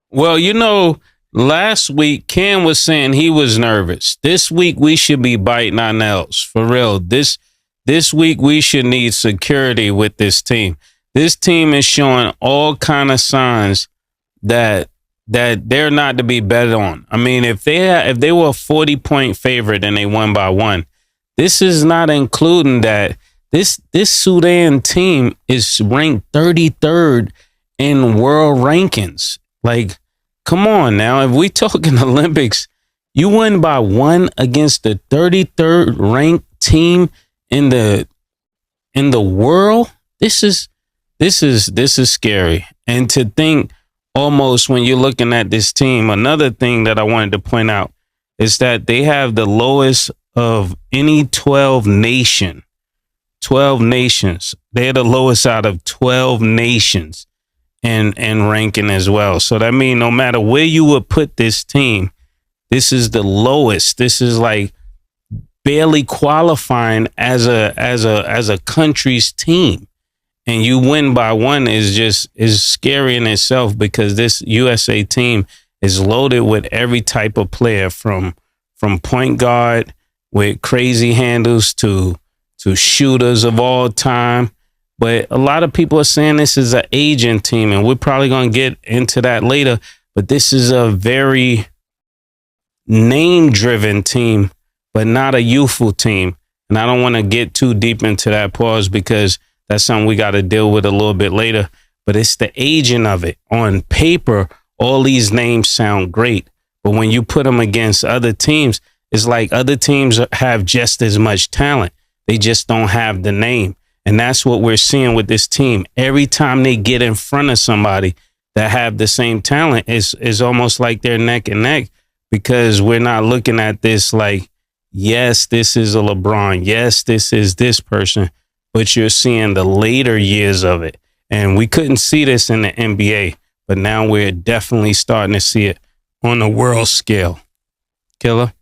Well, last week Cam was saying he was nervous. This week we should be biting our nails for real. This week we should need security with this team. This team is showing all kind of signs that they're not to be bet on. I mean, if they were a 40-point favorite and they won by 1, this is not including that this Sudan team is ranked 33rd in world rankings. Like, come on now. If we talking Olympics, you win by 1 against the 33rd ranked team in the world. This is scary. And to think, almost when you're looking at this team, another thing that I wanted to point out is that they have the lowest of any 12 nations. They're the lowest out of 12 nations in ranking as well. So that means no matter where you would put this team, this is the lowest. This is like barely qualifying as a country's team. And you win by 1 is scary in itself, because this USA team is loaded with every type of player, from point guard with crazy handles to shooters of all time. But a lot of people are saying this is an aging team, and we're probably going to get into that later. But this is a very name-driven team, but not a youthful team. And I don't want to get too deep into that pause, because that's something we got to deal with a little bit later. But it's the aging of it. On paper, all these names sound great, but when you put them against other teams, it's like other teams have just as much talent. They just don't have the name. And that's what we're seeing with this team. Every time they get in front of somebody that have the same talent, it's almost like they're neck and neck, because we're not looking at this like, yes, this is a LeBron. Yes, this is this person. But you're seeing the later years of it. And we couldn't see this in the NBA, but now we're definitely starting to see it on a world scale. Killer?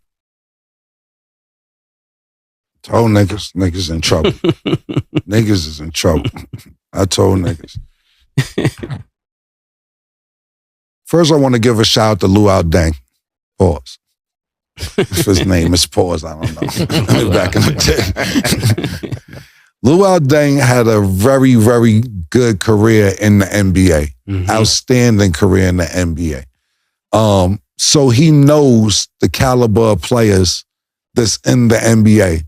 Told niggas in trouble. Niggas is in trouble. I told niggas. First, I want to give a shout out to Luol Deng. Pause. If his name is Pause, I don't know. Back in the day. Luol Deng had a very, very good career in the NBA. Mm-hmm. Outstanding career in the NBA. So he knows the caliber of players that's in the NBA.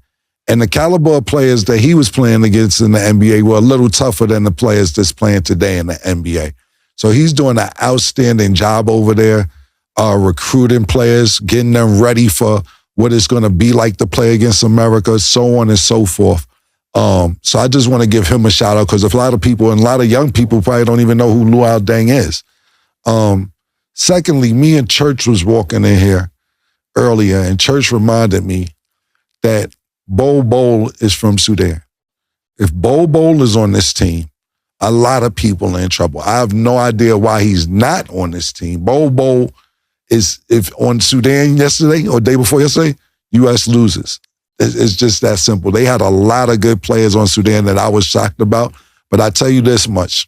And the caliber of players that he was playing against in the NBA were a little tougher than the players that's playing today in the NBA. So he's doing an outstanding job over there, recruiting players, getting them ready for what it's going to be like to play against America, so on and so forth. So I just want to give him a shout out, because a lot of people and a lot of young people probably don't even know who Luol Deng is. Secondly, me and Church was walking in here earlier, and Church reminded me that Bol Bol is from Sudan. If Bol Bol is on this team, a lot of people are in trouble. I have no idea why he's not on this team. Bol Bol is, if on Sudan yesterday or day before yesterday, U.S. loses. It's just that simple. They had a lot of good players on Sudan that I was shocked about. But I tell you this much.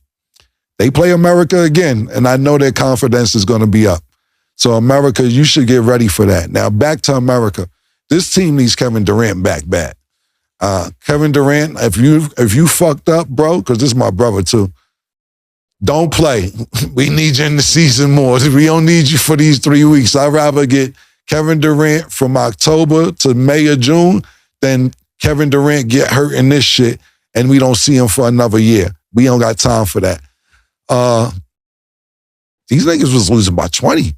They play America again, and I know their confidence is going to be up. So America, you should get ready for that. Now, back to America. This team needs Kevin Durant back bad. Kevin Durant, if you fucked up, bro, because this is my brother too, don't play. We need you in the season more. We don't need you for these 3 weeks. I'd rather get Kevin Durant from October to May or June than Kevin Durant get hurt in this shit and we don't see him for another year. We don't got time for that. These niggas was losing by 20,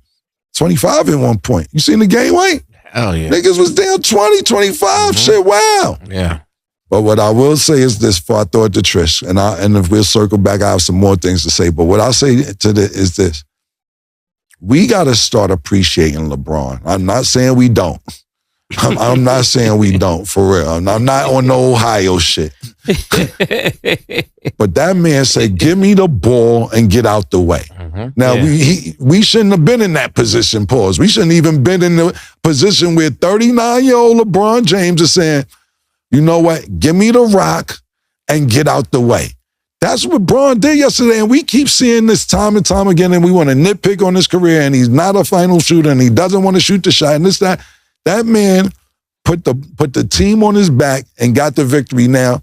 25 at one point. You seen the game, Wayne? Hell yeah. Niggas was down 20, 25. Mm-hmm. Shit, wow. Yeah. But what I will say is this before I throw it to Trish, and if we'll circle back, I have some more things to say. But what I'll say to this is this. We got to start appreciating LeBron. I'm not saying we don't. I'm not saying we don't, for real. I'm not on no Ohio shit. But that man said, give me the ball and get out the way. Mm-hmm. Now, we shouldn't have been in that position, pause. We shouldn't even been in the position where 39-year-old LeBron James is saying, you know what, give me the rock and get out the way. That's what Braun did yesterday, and we keep seeing this time and time again, and we want to nitpick on his career, and he's not a final shooter, and he doesn't want to shoot the shot, and this, that. That man put the team on his back and got the victory. Now,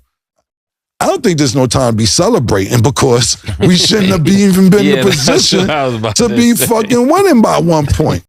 I don't think there's no time to be celebrating because we shouldn't have even been in the position to be fucking winning by 1 point.